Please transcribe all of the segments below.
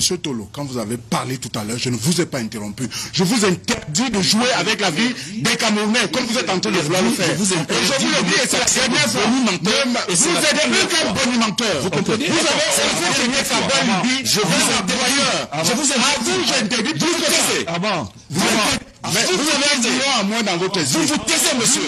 Monsieur Tolo, quand vous avez parlé tout à l'heure, je ne vous ai pas interrompu. Je vous interdis de jouer avec la vie des Camerounais, comme vous êtes en train de vouloir le faire. Je vous le dis, et c'est la dernière fois. Vous êtes un bonimenteur. Vous comprenez? Vous avez gagné sa belle Libye. Je vous employeur. Je vous ai interdit de vous taisez. Ah bon? Vous avez un million à moi dans votre vie. Vous vous taisez, monsieur.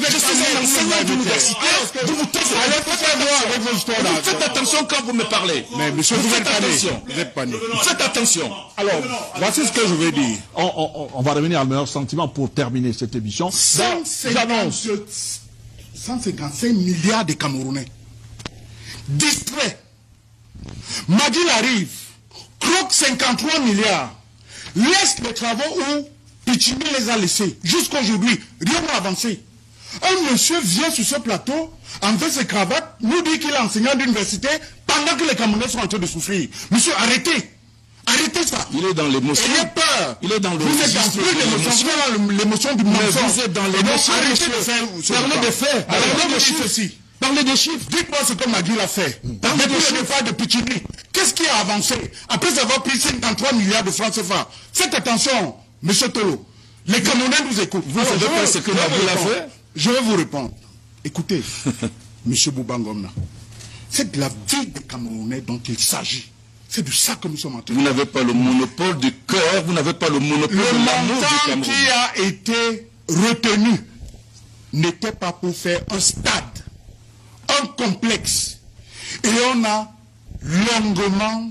Je suis un enseignant d'université. Vous vous taisez. Vous faites attention quand vous me parlez. Mais monsieur, vous êtes attention. Vous êtes panique. Faites attention. Alors, voici ce que je vais dire. On va revenir à meilleur sentiment pour terminer cette émission. 155 milliards de Camerounais. Distraits. Madil arrive. Croque 53 milliards. Laisse les travaux où Pichini les a laissés. Jusqu'aujourd'hui, rien n'a avancé. Un monsieur vient sur ce plateau, enlève ses cravates, nous dit qu'il est enseignant d'université pendant que les Camerounais sont en train de souffrir. Monsieur, arrêtez. Arrêtez ça. Il est dans l'émotion. Ayez peur. Il est dans vous êtes dans plus l'émotion, dans l'émotion du mensonge. Vous êtes dans l'émotion. Arrêtez de faire. Parlez des faits. Parlez de ceci. Parlez des chiffres. Dites-moi ce que Magui a fait. Parlez des chiffres de Pichini. Qu'est-ce qui a avancé après avoir pris 53 milliards de francs CFA? Faites attention, monsieur Tolo. Les Camerounais nous écoutent. Vous savez pas ce que Magui a fait? Je vais vous répondre. Écoutez, monsieur Boubangomna, c'est de la vie des Camerounais dont il s'agit. C'est de ça que nous sommes en train de Vous n'avez pas le monopole du cœur, vous n'avez pas le monopole de l'amour du Cameroun. Le montant qui a été retenu n'était pas pour faire un stade, un complexe. Et on a longuement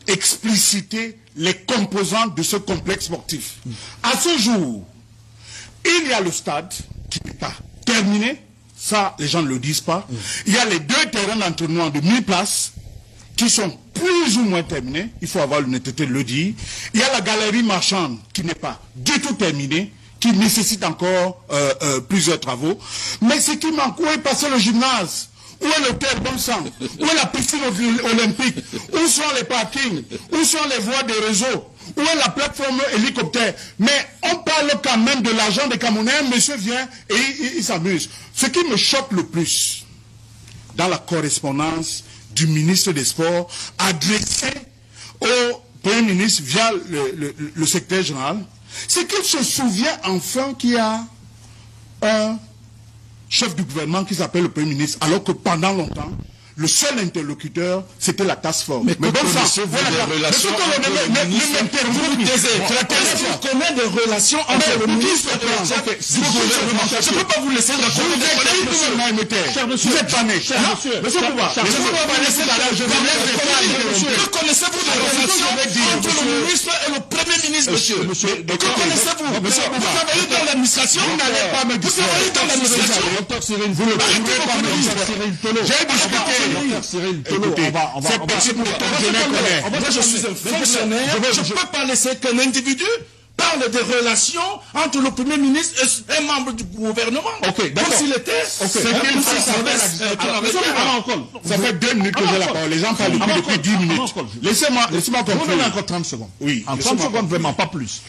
explicité les composantes de ce complexe sportif. À ce jour, il y a le stade qui n'est pas terminé, ça les gens ne le disent pas. Il y a les 2 terrains d'entraînement de 1000 places qui sont plus ou moins terminés, il faut avoir l'honnêteté de le dire. Il y a la galerie marchande qui n'est pas du tout terminée, qui nécessite encore plusieurs travaux. Mais ce qui manque, où est passé le gymnase? Où est l'hôtel Bon Sang? Où est la piscine olympique? Où sont les parkings? Où sont les voies de réseau? Où est la plateforme hélicoptère? Mais on parle quand même de l'argent des Camerounais. Un monsieur vient et il s'amuse. Ce qui me choque le plus dans la correspondance du ministre des Sports adressée au Premier ministre via le secrétaire général, c'est qu'il se souvient enfin qu'il y a un chef du gouvernement qui s'appelle le Premier ministre, alors que pendant longtemps, le seul interlocuteur, c'était la task force. Mais bon sang, combien de relations entre le ministre et le combien de relations entre le ministre et le je ne peux pas vous laisser raconter. Vous êtes pané. Monsieur Pouba, je ne peux pas vous laisser Que connaissez-vous des relations entre le ministre et le Premier ministre, monsieur? Que connaissez-vous? Vous travaillez dans l'administration? Vous n'allez pas me dire. Vous travaillez dans l'administration? Vous ne pouvez pas me dire. J'ai discuté. Cyril Tolo, c'est petit pour je les connais. Moi, je suis un fonctionnaire. Je ne peux pas laisser qu'un individu parle des relations entre le Premier ministre et un membre du gouvernement. Ok, comme s'il était. Ça fait 2 minutes que j'ai la parole. Les gens parlent depuis 10 minutes. Laissez-moi Vous conclure. donnez encore 30 secondes. Oui. En 30 secondes, vraiment, pas plus.